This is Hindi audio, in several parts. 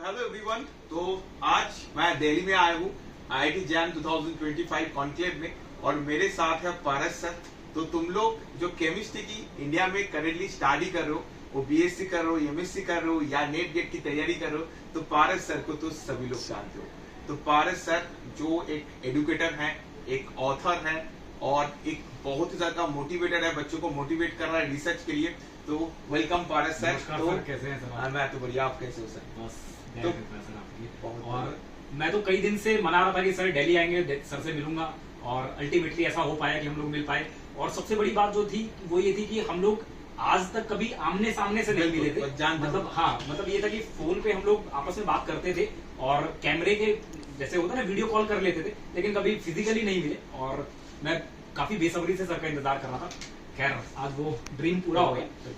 Hello everyone. तो आज मैं दिल्ली में आया हूँ IIT जैम 2025 कॉन्क्लेव में और मेरे साथ है पारस सर। तो तुम लोग जो केमिस्ट्री की इंडिया में करेंटली स्टडी कर रहे हो, वो बीएससी कर रहे हो, एमएससी कर रहे हो या नेट गेट की तैयारी कर रहे हो, तो पारस सर को तो सभी लोग जानते हो। तो पारस सर जो एक एडुकेटर हैं, एक ऑथर है और एक बहुत ही ज्यादा मोटिवेटर है, बच्चों को मोटिवेट कर रहा है रिसर्च के लिए। तो वेलकम पारस सर। तो कैसे हैं सर? मैं तो बढ़िया, आप कैसे हो सर? बस तो सर आपकी। और मैं तो कई दिन से मना रहा था कि सर दिल्ली आएंगे, सर से मिलूंगा, और अल्टीमेटली ऐसा हो पाया कि हम लोग मिल पाए। और सबसे बड़ी बात जो थी वो ये थी कि हम लोग आज तक कभी आमने सामने से नहीं मिले थे। मतलब ये था कि फोन पे हम लोग आपस में बात करते थे और कैमरे के जैसे होता है ना, वीडियो कॉल कर लेते थे, लेकिन कभी फिजिकली नहीं मिले। और मैं काफी बेसब्री से सर का इंतजार कर रहा था। खैर आज वो ड्रीम पूरा हो गया।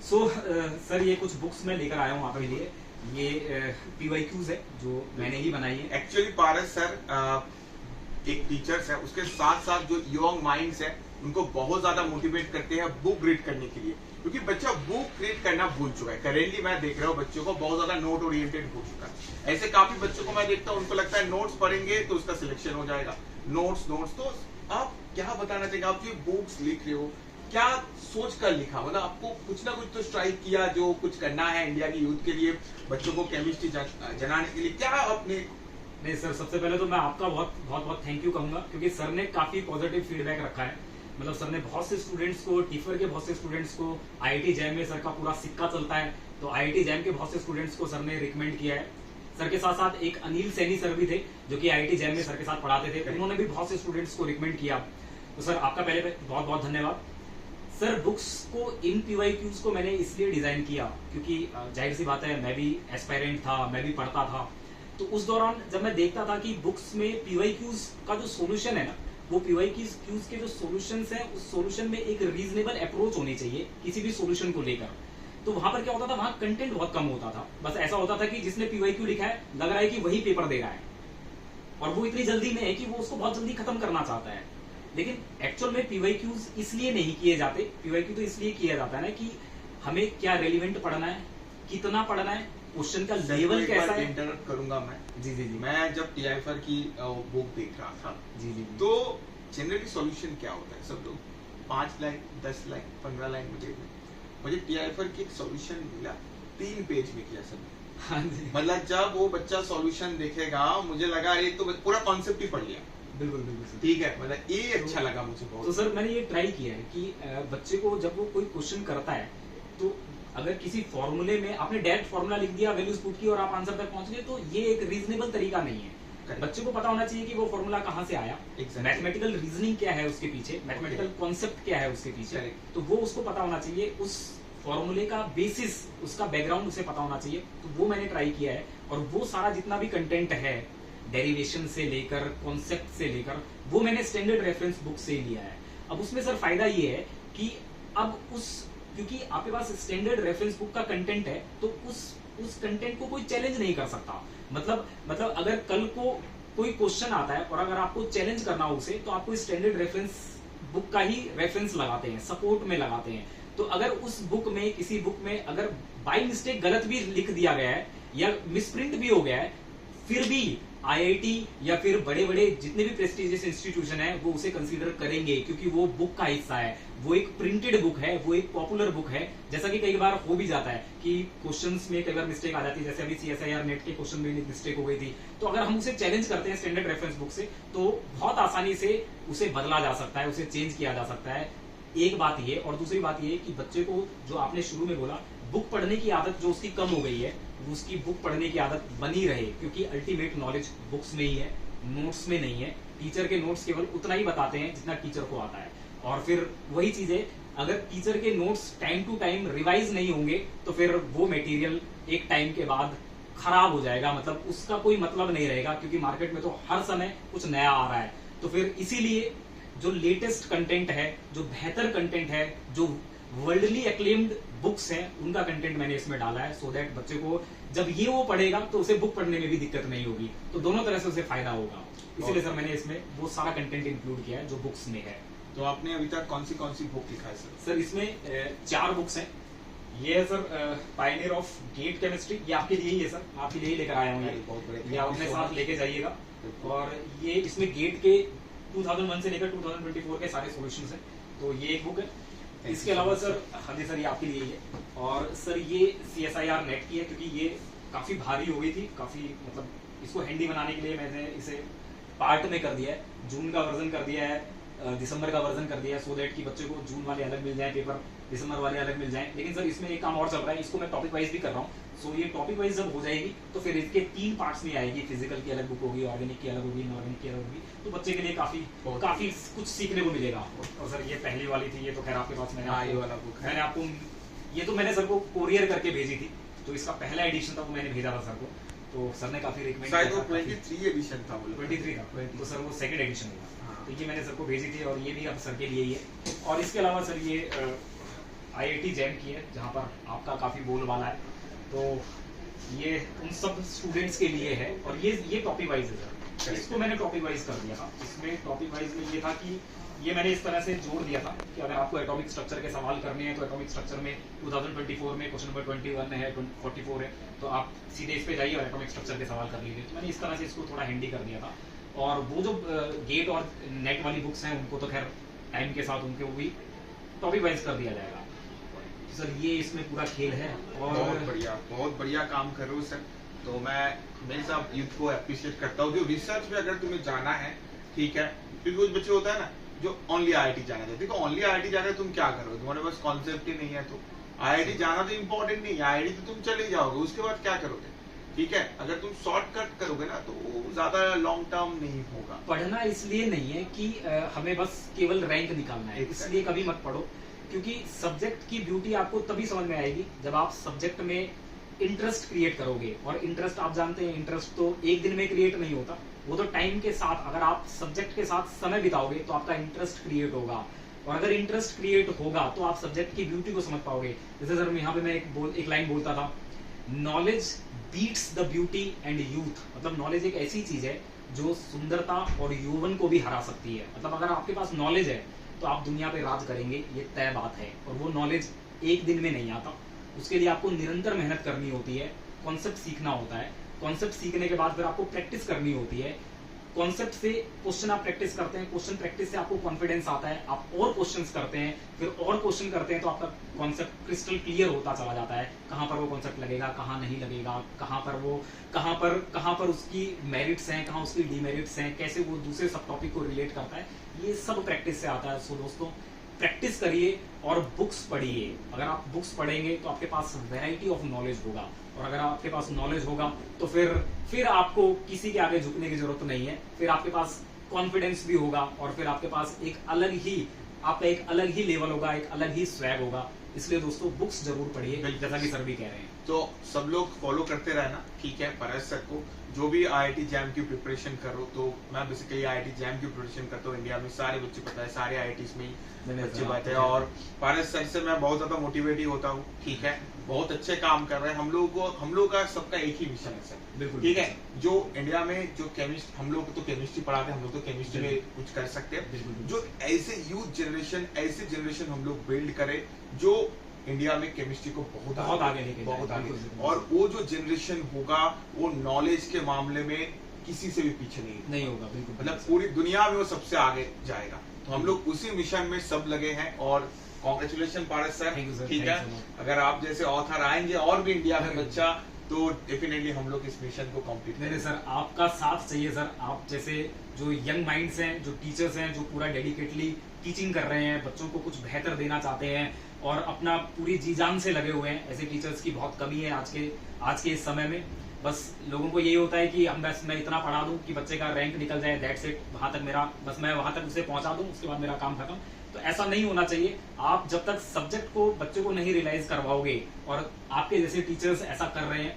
सो सर ये कुछ बुक्स मैं लेकर आया हूँ आपके लिए। ये PYQs है जो मैंने ही बनाई है। एक्चुअली पारस सर एक टीचर्स है, उसके साथ साथ जो यंग माइंड्स है उनको बहुत ज्यादा मोटिवेट करते हैं बुक रीड करने के लिए, क्योंकि बच्चा बुक रीड करना भूल चुका है। करेंटली मैं देख रहा हूँ बच्चों को बहुत ज्यादा नोट ओरिएंटेड हो चुका है। ऐसे काफी बच्चों को मैं देखता हूँ, उनको लगता है नोट्स पढ़ेंगे तो उसका सिलेक्शन हो जाएगा। नोट्स तो आप क्या बताना चाहिए? आप जो बुक्स लिख रहे हो क्या सोच कर लिखा? मतलब आपको कुछ ना कुछ तो स्ट्राइक किया, जो कुछ करना है इंडिया की यूथ के लिए, बच्चों को केमिस्ट्री जनाने के लिए, क्या आपने? नहीं सर, सबसे पहले तो मैं आपका बहुत थैंक यू कहूंगा, क्योंकि सर ने काफी पॉजिटिव फीडबैक रखा है। मतलब सर ने बहुत से स्टूडेंट्स को, टीफर के बहुत से स्टूडेंट्स को, IIT जैम में सर का पूरा सिक्का चलता है, तो IIT जैम के बहुत से स्टूडेंट्स को सर ने रिकमेंड किया है। सर के साथ साथ एक अनिल सैनी सर भी थे जो कि IIT जैम में सर के साथ पढ़ाते थे, उन्होंने भी बहुत से स्टूडेंट्स को रिकमेंड किया। तो सर आपका पहले बहुत धन्यवाद। सर बुक्स को, इन PYQs को मैंने इसलिए डिजाइन किया क्योंकि जाहिर सी बात है मैं भी एस्पायरेंट था, मैं भी पढ़ता था। तो उस दौरान जब मैं देखता था कि बुक्स में PYQs का जो सोल्यूशन है ना, वो PYQs के जो सॉल्यूशंस हैं, उस सॉल्यूशन में एक रीजनेबल अप्रोच होनी चाहिए किसी भी सॉल्यूशन को लेकर। तो वहां पर क्या होता था, वहां कंटेंट बहुत कम होता था। बस ऐसा होता था कि जिसने PYQ लिखा है लग रहा है कि वही पेपर दे रहा है, और वो इतनी जल्दी में है कि वो उसको बहुत जल्दी खत्म करना चाहता है। लेकिन एक्चुअल में PYQs इसलिए नहीं किए जाते। PYQ तो इसलिए किया जाता है ना कि हमें क्या रेलिवेंट पढ़ना है, कितना पढ़ना है, क्वेश्चन का लेवल कैसा है। इंटरप्ट करूंगा मैं। जी। मैं जब TIFR की बुक देख रहा था जी। तो जनरली सॉल्यूशन क्या होता है? सब लोग 5 लाइन, 10 लाइन, 15 लाइन में देख रहे। मुझे TIFR की एक सॉल्यूशन मिला, 3 पेज में किया सब। हाँ जी। मतलब जब वो बच्चा सॉल्यूशन देखेगा, मुझे लगा अरे तो पूरा कॉन्सेप्ट ही पढ़ लिया। बिल्कुल ठीक है, मतलब ये अच्छा लगा मुझे बहुत। तो सर मैंने ये ट्राई किया है कि बच्चे को जब वो कोई क्वेश्चन करता है, तो अगर किसी फॉर्मूले में आपने डायरेक्ट फॉर्मूला लिख दिया, वैल्यूज पुट की और आप आंसर तक पहुंच गए, तो ये एक रीजनेबल तरीका नहीं है। बच्चे को पता होना चाहिए कि वो फॉर्मूला कहाँ से आया, मैथमेटिकल रीजनिंग क्या है उसके पीछे, मैथमेटिकल कॉन्सेप्ट क्या है उसके पीछे, तो वो उसको पता होना चाहिए। उस फॉर्मूले का बेसिस, उसका बैकग्राउंड उसे पता होना चाहिए। तो वो मैंने ट्राई किया है, और वो सारा जितना भी कंटेंट है, डेरिवेशन से लेकर कॉन्सेप्ट से लेकर, वो मैंने स्टैंडर्ड रेफरेंस बुक से लिया है। अब उसमें सर फायदा ये है कि अब क्योंकि आपके पास स्टैंडर्ड रेफरेंस बुक का कंटेंट है, तो उस कंटेंट को कोई चैलेंज नहीं कर सकता। मतलब अगर कल को कोई क्वेश्चन आता है और अगर आपको चैलेंज करना हो उसे, तो आपको स्टैंडर्ड रेफरेंस बुक का ही रेफरेंस लगाते हैं, सपोर्ट में लगाते हैं। तो अगर उस बुक में, किसी बुक में अगर बाय मिस्टेक गलत भी लिख दिया गया है या मिसप्रिंट भी हो गया है, फिर भी IIT या फिर बड़े बड़े जितने भी प्रेस्टिजियस इंस्टीट्यूशन है वो उसे कंसीडर करेंगे, क्योंकि वो बुक का हिस्सा है, वो एक प्रिंटेड बुक है, वो एक पॉपुलर बुक है। जैसा कि कई बार हो भी जाता है कि क्वेश्चंस में कई बार मिस्टेक आ जाती है, जैसे अभी CSIR नेट के क्वेश्चन में मिस्टेक हो गई थी। तो अगर हम उसे चैलेंज करते हैं स्टैंडर्ड रेफरेंस बुक से, तो बहुत आसानी से उसे बदला जा सकता है, उसे चेंज किया जा सकता है। एक बात ये, और दूसरी बात ये कि बच्चे को, जो आपने शुरू में बोला, बुक पढ़ने की आदत जो उसकी कम हो गई है, उसकी बुक पढ़ने की आदत बनी रहे, क्योंकि अल्टीमेट नॉलेज बुक्स में ही है, नोट्स में नहीं है। टीचर के नोट्स केवल उतना ही बताते हैं जितना टीचर को आता है। और फिर वही चीजें, अगर टीचर के notes time to time revise नहीं होंगे, तो फिर वो मटेरियल एक टाइम के बाद खराब हो जाएगा। मतलब उसका कोई मतलब नहीं रहेगा, क्योंकि मार्केट में तो हर समय कुछ नया आ रहा है। तो फिर इसीलिए जो लेटेस्ट कंटेंट है, जो बेहतर कंटेंट है, जो वर्ल्डली एक्लेम्ड बुक्स हैं, उनका कंटेंट मैंने इसमें डाला है, सो दैट बच्चे को जब ये वो पढ़ेगा तो उसे बुक पढ़ने में भी दिक्कत नहीं होगी, तो दोनों तरह से उसे फायदा होगा। इसीलिए सर मैंने इसमें वो सारा कंटेंट इंक्लूड किया है जो बुक्स में है। तो आपने अभी तक कौन सी बुक लिखा है सर? सर इसमें 4 बुक्स हैं। ये है sir pioneer of GATE chemistry, ये आपके लिए ही है सर, आपके लिए ही लेकर आया हूँ बहुत बढ़िया, ये आप अपने thank you so साथ much। लेके जाइएगा। और ये इसमें गेट के 2001 से लेकर 2024 के सारे सॉल्यूशंस हैं, तो ये एक बुक है। इसके you so अलावा much, सर, हाँ जी सर, ये आपके लिए ही है। और सर ये CSIR नेट की है, क्योंकि ये काफ़ी भारी हो गई थी, काफ़ी मतलब इसको हैंडी बनाने के लिए मैंने इसे पार्ट में कर दिया है। जून का वर्जन कर दिया है, दिसंबर का वर्जन कर दिया है, सो दैट कि बच्चे को जून वाले अलग मिल जाए पेपर, दिसंबर वाले अलग मिल जाए। लेकिन सर इसमें एक काम और चल रहा है, इसको मैं टॉपिक वाइज भी कर रहा हूँ। सो ये टॉपिक वाइज जब हो जाएगी तो फिर इसके 3 पार्ट्स में आएगी, फिजिकल की अलग बुक होगी, ऑर्गेनिक की अलग होगी, इनऑर्गेनिक की अलग होगी, तो बच्चे के लिए काफी कुछ सीखने को मिलेगा। और सर ये पहली वाली थी, ये तो खैर आपके पास हाँ, ये वाला बुक है। मैंने आपको, ये तो मैंने सर को कोरियर करके भेजी थी, तो इसका पहला एडिशन था वो मैंने भेजा था सर को, तो सर ने काफी रिकमेंड शायद किया वो था। 23 एडिशन था, बोलो 23 था, तो सर वो सेकंड एडिशन होगा। हाँ। तो ये मैंने सर को भेजी थी, और ये भी अब सर के लिए ही है। और इसके अलावा सर ये IIT जैम की है, जहाँ पर आपका काफी बोलबाला है, तो ये उन सब स्टूडेंट्स के लिए है। और ये टॉपिक वाइज है सर, इसको मैंने टॉपिक वाइज कर दिया था। इसमें टॉपिक वाइज में ये था कि ये मैंने इस तरह से जोड़ दिया था कि अगर आपको एटॉमिक स्ट्रक्चर के सवाल करने हैं तो एटॉमिक स्ट्रक्चर में 2024 में क्वेश्चन नंबर 21 है, 44 है, तो आप सीधे इस पे जाइए और एटॉमिक स्ट्रक्चर के सवाल कर लीजिए। तो मैंने इस तरह से इसको थोड़ा हैंडी कर दिया था। और वो जो गेट और नेट वाली बुक्स हैं उनको तो खैर टाइम के साथ उनके वो भी टॉपिक वाइज कर दिया जाएगा। तो सर ये इसमें पूरा खेल है। और बहुत बढ़िया काम कर रहे हो सर। तो मैं मेरे साथ यूथ को अप्रिशिएट करता हूँ। जो रिसर्च में अगर तुम्हें जाना है, ठीक है, क्योंकि कुछ बच्चे होता है ना जो ओनली IIT जाना चाहते हैं। देखो ओनली IIT जाकर तुम क्या करोगे, तुम्हारे पास कॉन्सेप्ट ही नहीं है। तो IIT जाना तो इम्पोर्टेंट नहीं है, IIT तो तुम चले जाओगे, उसके बाद क्या करोगे, ठीक है। अगर तुम शॉर्टकट करोगे ना तो ज्यादा लॉन्ग टर्म नहीं होगा। पढ़ना इसलिए नहीं है कि हमें बस केवल रैंक निकालना है, इसलिए कभी मत पढ़ो। क्योंकि सब्जेक्ट की ब्यूटी आपको तभी समझ में आएगी जब आप सब्जेक्ट में इंटरेस्ट क्रिएट करोगे। और इंटरेस्ट आप जानते हैं, इंटरेस्ट तो एक दिन में क्रिएट नहीं होता, वो तो टाइम के साथ, अगर आप सब्जेक्ट के साथ समय बिताओगे तो आपका इंटरेस्ट क्रिएट होगा। और अगर इंटरेस्ट क्रिएट होगा तो आप सब्जेक्ट की ब्यूटी को समझ पाओगे। जैसे सर यहाँ पे मैं एक लाइन बोलता था, knowledge beats the beauty and youth. मतलब नॉलेज एक ऐसी चीज है जो सुंदरता और यौवन को भी हरा सकती है। मतलब अगर आपके पास नॉलेज है तो आप दुनिया पे राज करेंगे, ये तय बात है। और वो नॉलेज एक दिन में नहीं आता, उसके लिए आपको निरंतर मेहनत करनी होती है, कॉन्सेप्ट सीखना होता है। कॉन्सेप्ट सीखने के बाद फिर आपको प्रैक्टिस करनी होती है। कॉन्सेप्ट से क्वेश्चन आप प्रैक्टिस करते हैं, क्वेश्चन प्रैक्टिस से आपको कॉन्फिडेंस आता है, आप और क्वेश्चंस करते हैं, फिर और क्वेश्चन करते हैं, तो आपका कॉन्सेप्ट क्रिस्टल क्लियर होता चला जाता है। कहाँ पर वो कॉन्सेप्ट लगेगा, कहाँ नहीं लगेगा, कहाँ पर उसकी मेरिट्स हैं, कहाँ उसकी डिमेरिट्स हैं, कैसे वो दूसरे सब टॉपिक को रिलेट करता है, ये सब प्रैक्टिस से आता है। सो दोस्तों, प्रैक्टिस करिए और बुक्स पढ़िए। अगर आप बुक्स पढ़ेंगे तो आपके पास वैरायटी ऑफ नॉलेज होगा, और अगर आपके पास नॉलेज होगा तो फिर आपको किसी के आगे झुकने की जरूरत नहीं है। फिर आपके पास कॉन्फिडेंस भी होगा, और फिर आपके पास आपका एक अलग ही लेवल होगा, एक अलग ही स्वैग होगा। इसलिए दोस्तों बुक्स जरूर पढ़िए, जैसा कि सर भी कह रहे हैं। तो सब लोग फॉलो करते रहना, ठीक है, पारस सर को। जो भी IIT जैम की प्रिपरेशन करो, तो मैं बेसिकली IIT जैम की प्रिपरेशन करता हूँ। इंडिया में सारे बच्चे पता है, सारे IITs में ही बच्चे पता है। और पारस सर से मैं बहुत ज्यादा मोटिवेट ही होता हूँ, ठीक है। बहुत अच्छे काम कर रहे हैं। हम लोग का सबका एक ही मिशन है सर, बिल्कुल, ठीक है। जो इंडिया में जो केमिस्ट, हम लोग तो केमिस्ट्री पढ़ाते हैं, हम लोग तो केमिस्ट्री में कुछ कर सकते हैं। जो ऐसे ऐसे जनरेशन हम लोग बिल्ड करें जो इंडिया में केमिस्ट्री को बहुत आगे लेके जाए। और वो जो जनरेशन होगा वो नॉलेज के मामले में किसी से भी पीछे नहीं होगा, बिल्कुल। मतलब पूरी दुनिया में वो सबसे आगे जाएगा। तो हम लोग उसी मिशन में सब लगे हैं। और कॉन्ग्रेचुलेशन पारस सर, ठीक है। अगर आप जैसे ऑथर आएंगे और भी इंडिया में बच्चा, तो डेफिनेटली हम लोग इस मिशन को कंप्लीट करेंगे। सर आपका साथ चाहिए सर। आप जैसे जो यंग माइंड्स हैं, जो टीचर्स हैं, जो पूरा डेडिकेटली टीचिंग कर रहे हैं, बच्चों को कुछ बेहतर देना चाहते हैं और अपना पूरी जी जान से लगे हुए हैं, ऐसे टीचर्स की बहुत कमी है आज के इस समय में। बस लोगों को यही होता है कि मैं इतना पढ़ा दूं कि बच्चे का रैंक निकल जाए, दैट्स इट, मैं वहां तक उसे पहुंचा दूं, उसके बाद मेरा काम खत्म। तो ऐसा नहीं होना चाहिए। आप जब तक सब्जेक्ट को बच्चों को नहीं रियलाइज करवाओगे, और आपके जैसे टीचर्स ऐसा कर रहे हैं,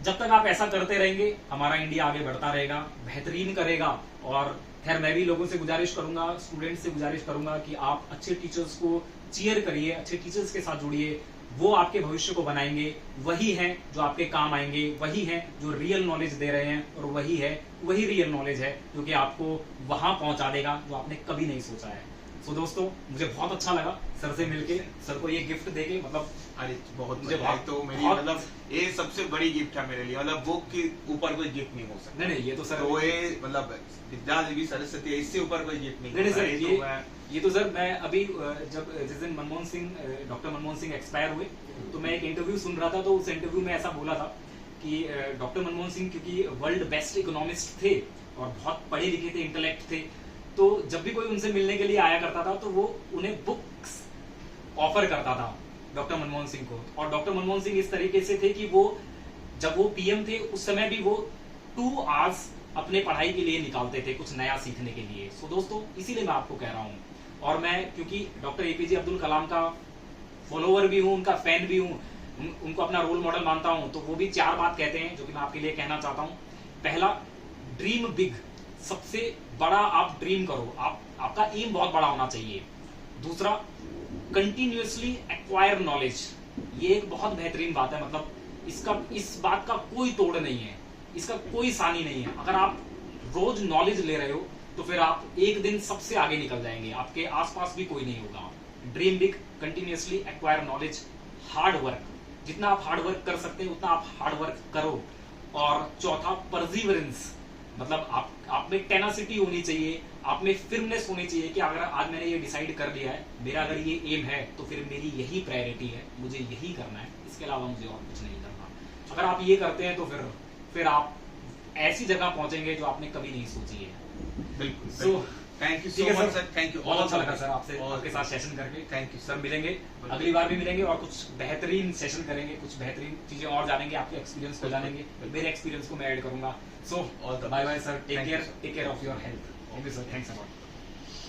जब तक आप ऐसा करते रहेंगे हमारा इंडिया आगे बढ़ता रहेगा, बेहतरीन करेगा। और खैर मैं भी लोगों से गुजारिश करूंगा, स्टूडेंट्स से गुजारिश करूंगा कि आप अच्छे टीचर्स को चीयर करिए, अच्छे टीचर्स के साथ जुड़िए। वो आपके भविष्य को बनाएंगे, वही हैं जो आपके काम आएंगे, वही हैं जो रियल नॉलेज दे रहे हैं, और वही रियल नॉलेज है जो कि आपको वहां पहुंचा देगा जो आपने कभी नहीं सोचा है। सो दोस्तों मुझे बहुत अच्छा लगा सर से मिलके, सर को ये गिफ्ट देके, मतलब अरे बहुत मुझे बढ़िया है। तो मेरी बहुत- मतलब ये सबसे बड़ी गिफ्ट है मेरे लिए, मतलब बुक के ऊपर कोई गिफ्ट नहीं हो सकता। नहीं नहीं, ये तो सर तो ये मतलब विद्या देवी सरस्वती है, इससे ऊपर कोई गिफ्ट नहीं नहीं नहीं होता। सर, ये तो मैं ये तो सर मैं अभी जब जिस दिन मनमोहन सिंह डॉक्टर मनमोहन सिंह एक्सपायर हुए, तो मैं एक इंटरव्यू सुन रहा था, तो उस इंटरव्यू में ऐसा बोला था कि डॉक्टर मनमोहन सिंह क्योंकि वर्ल्ड बेस्ट इकोनॉमिस्ट थे और बहुत पढ़े लिखे थे, इंटेलेक्ट थे, तो जब भी कोई उनसे मिलने के लिए आया करता था तो वो उन्हें बुक्स ऑफर करता था डॉक्टर मनमोहन सिंह को। और डॉक्टर मनमोहन सिंह इस तरीके से थे कि वो जब वो पीएम थे उस समय भी वो 2 आवर्स अपने पढ़ाई के लिए निकालते थे कुछ नया सीखने के लिए। सो दोस्तों इसीलिए मैं आपको कह रहा हूँ, और मैं क्योंकि डॉक्टर एपीजे अब्दुल कलाम का फॉलोवर भी हूँ, उनका फैन भी हूँ, उनको अपना रोल मॉडल मानता हूँ, तो वो भी 4 बात कहते हैं जो कि मैं आपके लिए कहना चाहता हूँ। पहला, ड्रीम बिग, सबसे बड़ा आप ड्रीम करो, आपका एम बहुत बड़ा होना चाहिए। दूसरा, कंटिन्यूअसली एक्वायर नॉलेज, ये एक बहुत बेहतरीन बात है, मतलब इस बात का कोई तोड़ नहीं है, इसका कोई सानी नहीं है। अगर आप रोज नॉलेज ले रहे हो तो फिर आप एक दिन सबसे आगे निकल जाएंगे, आपके आसपास भी कोई नहीं होगा। Dream big, continuously acquire knowledge, hard work, जितना आप हार्ड वर्क कर सकते हैं उतना आप हार्ड वर्क करो। और चौथा, परसिवरेंस, मतलब आप में टेनासिटी होनी चाहिए, आप में फिरनेस होनी चाहिए कि अगर आज मैंने ये डिसाइड कर लिया है, मेरा अगर ये एम है तो फिर मेरी यही प्रायोरिटी है, मुझे यही करना है, इसके अलावा मुझे और कुछ नहीं करना। अगर आप ये करते हैं तो फिर आप ऐसी जगह पहुंचेंगे जो आपने कभी नहीं सोची है। बिल्कुल। So, थैंक यू ठीक सो है much sir, sir, thank you. बहुत अच्छा लगा सर आपके साथ सेशन करके। थैंक यू सर, मिलेंगे अगली बार भी मिलेंगे और कुछ बेहतरीन सेशन करेंगे, कुछ बेहतरीन चीजें और जानेंगे, आपके एक्सपीरियंस को जानेंगे, मेरे एक्सपीरियंस को मैं ऐड करूंगा। So bye bye sir, take care of your health. Thank you sir, thanks a lot.